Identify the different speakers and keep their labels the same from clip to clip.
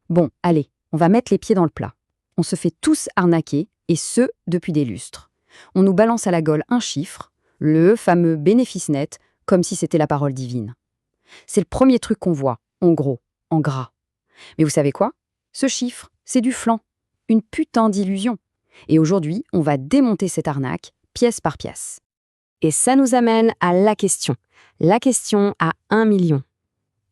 Speaker 1: Bon, allez, on va mettre les pieds dans le plat. On se fait tous arnaquer, et ce, depuis des lustres. On nous balance à la gaule un chiffre, le fameux bénéfice net, comme si c'était la parole divine. C'est le premier truc qu'on voit, en gros, en gras. Mais vous savez quoi? Ce chiffre, c'est du flan, une putain d'illusion. Et aujourd'hui, on va démonter cette arnaque, pièce par pièce. Et ça nous amène à la question. La question à 1 million.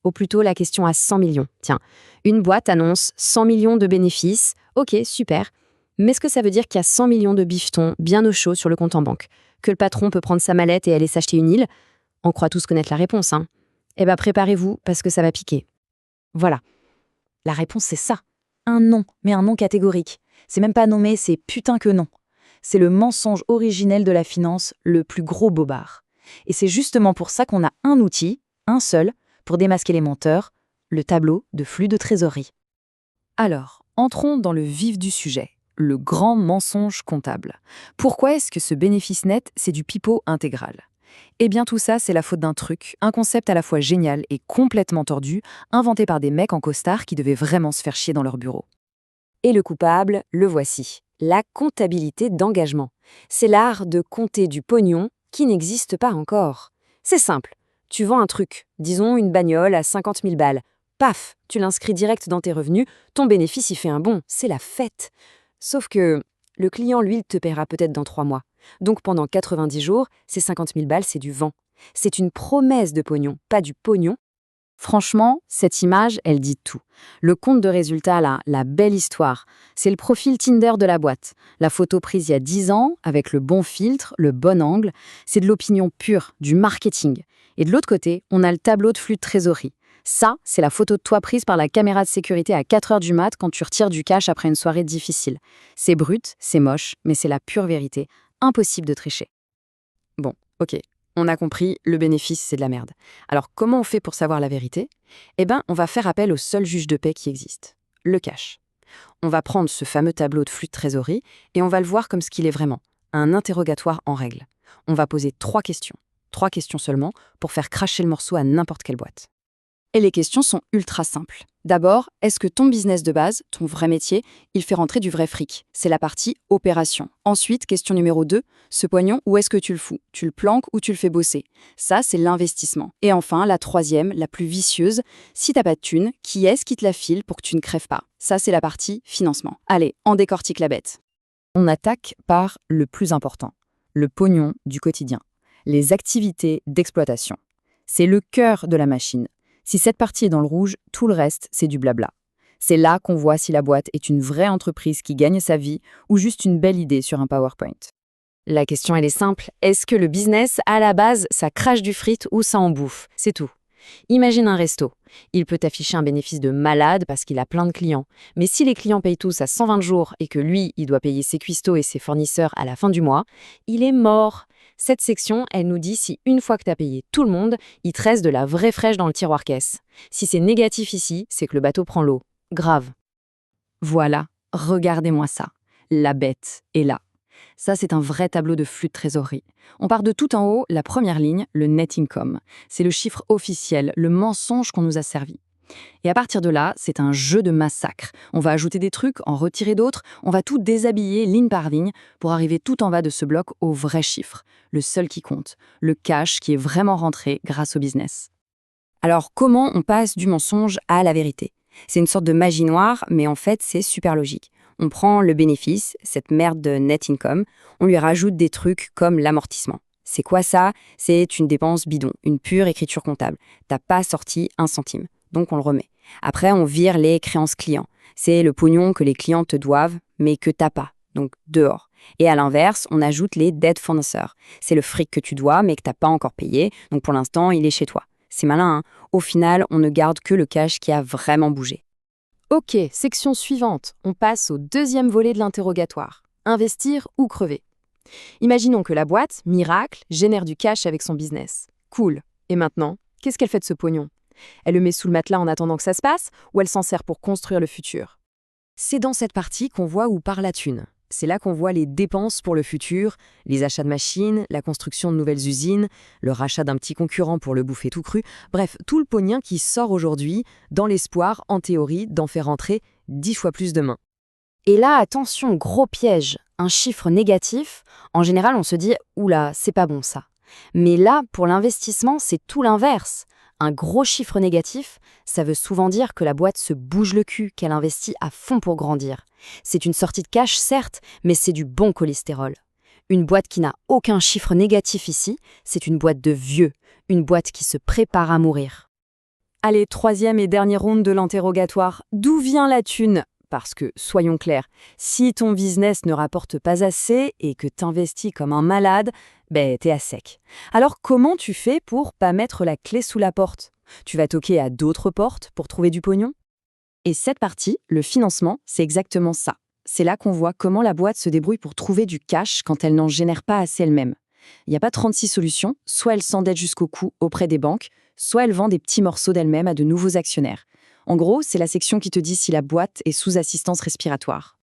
Speaker 1: Ou plutôt la question à 100 millions. Tiens, une boîte annonce 100 millions de bénéfices. Ok, super. Mais est-ce que ça veut dire qu'il y a 100 millions de bifetons bien au chaud sur le compte en banque? Que le patron peut prendre sa mallette et aller s'acheter une île? On croit tous connaître la réponse, hein. Eh ben préparez-vous, parce que ça va piquer. Voilà. La réponse, c'est ça. Un non, mais un non catégorique. C'est même pas nommé, c'est putain que non. C'est le mensonge originel de la finance, le plus gros bobard. Et c'est justement pour ça qu'on a un outil, un seul, pour démasquer les menteurs, le tableau de flux de trésorerie. Alors, entrons dans le vif du sujet, le grand mensonge comptable. Pourquoi est-ce que ce bénéfice net, c'est du pipeau intégral? Eh bien tout ça, c'est la faute d'un truc, un concept à la fois génial et complètement tordu, inventé par des mecs en costard qui devaient vraiment se faire chier dans leur bureau. Et le coupable, le voici. La comptabilité d'engagement. C'est l'art de compter du pognon qui n'existe pas encore. C'est simple. Tu vends un truc, disons une bagnole à 50 000 balles. Paf, tu l'inscris direct dans tes revenus, ton bénéfice y fait un bond, c'est la fête. Sauf que le client, lui, il te paiera peut-être dans 3 mois. Donc pendant 90 jours, ces 50 000 balles, c'est du vent. C'est une promesse de pognon, pas du pognon. Franchement, cette image, elle dit tout. Le compte de résultat, là, la belle histoire, c'est le profil Tinder de la boîte. La photo prise il y a 10 ans, avec le bon filtre, le bon angle, c'est de l'opinion pure, du marketing. Et de l'autre côté, on a le tableau de flux de trésorerie. Ça, c'est la photo de toi prise par la caméra de sécurité à 4 heures du mat quand tu retires du cash après une soirée difficile. C'est brut, c'est moche, mais c'est la pure vérité. Impossible de tricher. Bon, ok. On a compris, le bénéfice, c'est de la merde. Alors, comment on fait pour savoir la vérité? Eh ben, on va faire appel au seul juge de paix qui existe, le cash. On va prendre ce fameux tableau de flux de trésorerie et on va le voir comme ce qu'il est vraiment, un interrogatoire en règle. On va poser 3 questions seulement, pour faire cracher le morceau à n'importe quelle boîte. Et les questions sont ultra simples. D'abord, est-ce que ton business de base, ton vrai métier, il fait rentrer du vrai fric? C'est la partie opération. Ensuite, question numéro 2, ce pognon, où est-ce que tu le fous? Tu le planques ou tu le fais bosser? Ça, c'est l'investissement. Et enfin, la troisième, la plus vicieuse, si t'as pas de thune, qui est-ce qui te la file pour que tu ne crèves pas? Ça, c'est la partie financement. Allez, on décortique la bête. On attaque par le plus important, le pognon du quotidien, les activités d'exploitation. C'est le cœur de la machine. Si cette partie est dans le rouge, tout le reste, c'est du blabla. C'est là qu'on voit si la boîte est une vraie entreprise qui gagne sa vie ou juste une belle idée sur un PowerPoint. La question, elle est simple. Est-ce que le business, à la base, ça crache du frites ou ça en bouffe? C'est tout. Imagine un resto. Il peut afficher un bénéfice de malade parce qu'il a plein de clients. Mais si les clients payent tous à 120 jours et que lui, il doit payer ses cuistots et ses fournisseurs à la fin du mois, il est mort. Cette section, elle nous dit si une fois que tu as payé tout le monde, il te reste de la vraie fraîche dans le tiroir caisse. Si c'est négatif ici, c'est que le bateau prend l'eau. Grave. Voilà, regardez-moi ça. La bête est là. Ça, c'est un vrai tableau de flux de trésorerie. On part de tout en haut, la première ligne, le net income. C'est le chiffre officiel, le mensonge qu'on nous a servi. Et à partir de là, c'est un jeu de massacre. On va ajouter des trucs, en retirer d'autres, on va tout déshabiller ligne par ligne pour arriver tout en bas de ce bloc au vrai chiffre, le seul qui compte, le cash qui est vraiment rentré grâce au business. Alors comment on passe du mensonge à la vérité? C'est une sorte de magie noire, mais en fait c'est super logique. On prend le bénéfice, cette merde de net income, on lui rajoute des trucs comme l'amortissement. C'est quoi ça? C'est une dépense bidon, une pure écriture comptable. T'as pas sorti un centime. Donc on le remet. Après, on vire les créances clients. C'est le pognon que les clients te doivent, mais que t'as pas. Donc dehors. Et à l'inverse, on ajoute les dettes fournisseurs. C'est le fric que tu dois, mais que t'as pas encore payé. Donc pour l'instant, il est chez toi. C'est malin, hein? Au final, on ne garde que le cash qui a vraiment bougé. Ok, section suivante. On passe au deuxième volet de l'interrogatoire. Investir ou crever. Imaginons que la boîte, miracle, génère du cash avec son business. Cool. Et maintenant, qu'est-ce qu'elle fait de ce pognon? Elle le met sous le matelas en attendant que ça se passe ou elle s'en sert pour construire le futur? C'est dans cette partie qu'on voit où part la thune.
Speaker 2: c'est là qu'on voit les dépenses pour le futur, les achats de machines, la construction de nouvelles usines, le rachat d'un petit concurrent pour le bouffer tout cru, bref, tout le pognon qui sort aujourd'hui dans l'espoir, en théorie, d'en faire rentrer 10 fois plus demain.
Speaker 1: Et là, attention, gros piège, un chiffre négatif, en général on se dit « oula, c'est pas bon ça ». Mais là, pour l'investissement, c'est tout l'inverse. Un gros chiffre négatif, ça veut souvent dire que la boîte se bouge le cul, qu'elle investit à fond pour grandir. C'est une sortie de cash, certes, mais c'est du bon cholestérol. Une boîte qui n'a aucun chiffre négatif ici, c'est une boîte de vieux, une boîte qui se prépare à mourir.
Speaker 2: Allez, troisième et dernière ronde de l'interrogatoire. D'où vient la thune ? Parce que, soyons clairs, si ton business ne rapporte pas assez et que t'investis comme un malade, t'es à sec. Alors comment tu fais pour pas mettre la clé sous la porte ? Tu vas toquer à d'autres portes pour trouver du pognon ? Et cette partie, le financement, c'est exactement ça. C'est là qu'on voit comment la boîte se débrouille pour trouver du cash quand elle n'en génère pas assez elle-même. Il n'y a pas 36 solutions, soit elle s'endette jusqu'au cou auprès des banques, soit elle vend des petits morceaux d'elle-même à de nouveaux actionnaires. En gros, c'est la section qui te dit si la boîte est sous assistance respiratoire.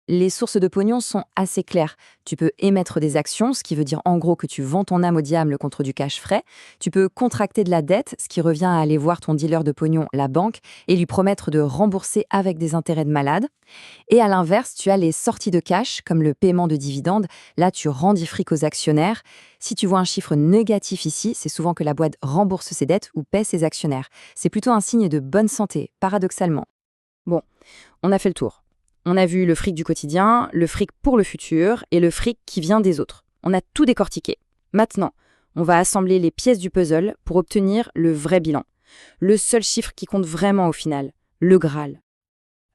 Speaker 2: Les sources de pognon sont assez claires. Tu peux émettre des actions, ce qui veut dire en gros que tu vends ton âme au diable contre du cash frais. Tu peux contracter de la dette, ce qui revient à aller voir ton dealer de pognon, la banque, et lui promettre de rembourser avec des intérêts de malade. Et à l'inverse, tu as les sorties de cash, comme le paiement de dividendes. Là, tu rends du fric aux actionnaires. Si tu vois un chiffre négatif ici, c'est souvent que la boîte rembourse ses dettes ou paie ses actionnaires. C'est plutôt un signe de bonne santé, paradoxalement. Bon, on a fait le tour. On a vu le fric du quotidien, le fric pour le futur et le fric qui vient des autres. On a tout décortiqué. Maintenant, on va assembler les pièces du puzzle pour obtenir le vrai bilan. Le seul chiffre qui compte vraiment au final, le Graal.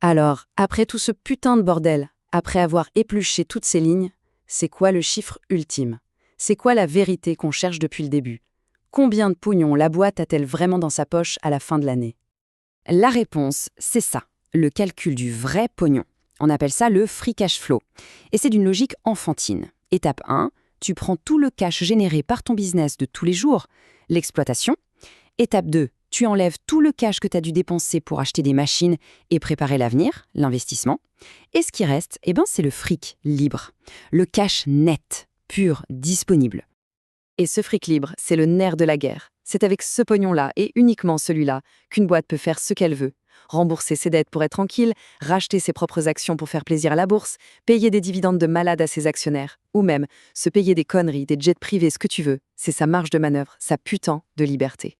Speaker 2: Alors, après tout ce putain de bordel, après avoir épluché toutes ces lignes, c'est quoi le chiffre ultime ? C'est quoi la vérité qu'on cherche depuis le début ? Combien de pognon la boîte a-t-elle vraiment dans sa poche à la fin de l'année ? La réponse, c'est ça, le calcul du vrai pognon. On appelle ça le free cash flow. Et c'est d'une logique enfantine. Étape 1, tu prends tout le cash généré par ton business de tous les jours, l'exploitation. Étape 2, tu enlèves tout le cash que tu as dû dépenser pour acheter des machines et préparer l'avenir, l'investissement. Et ce qui reste, c'est le fric libre. Le cash net, pur, disponible. Et ce fric libre, c'est le nerf de la guerre. C'est avec ce pognon-là, et uniquement celui-là, qu'une boîte peut faire ce qu'elle veut. Rembourser ses dettes pour être tranquille, racheter ses propres actions pour faire plaisir à la bourse, payer des dividendes de malade à ses actionnaires, ou même se payer des conneries, des jets privés, ce que tu veux. C'est sa marge de manœuvre, sa putain de liberté.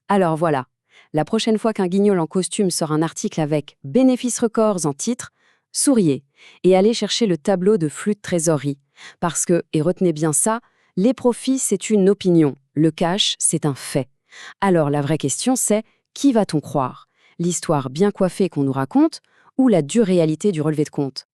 Speaker 2: Alors voilà, la prochaine fois qu'un guignol en costume sort un article avec « bénéfices records » en titre, souriez et allez chercher le tableau de flux de trésorerie. Parce que, et retenez bien ça, les profits, c'est une opinion, le cash, c'est un fait. Alors la vraie question, c'est qui va-t-on croire ? L'histoire bien coiffée qu'on nous raconte ou la dure réalité du relevé de compte ?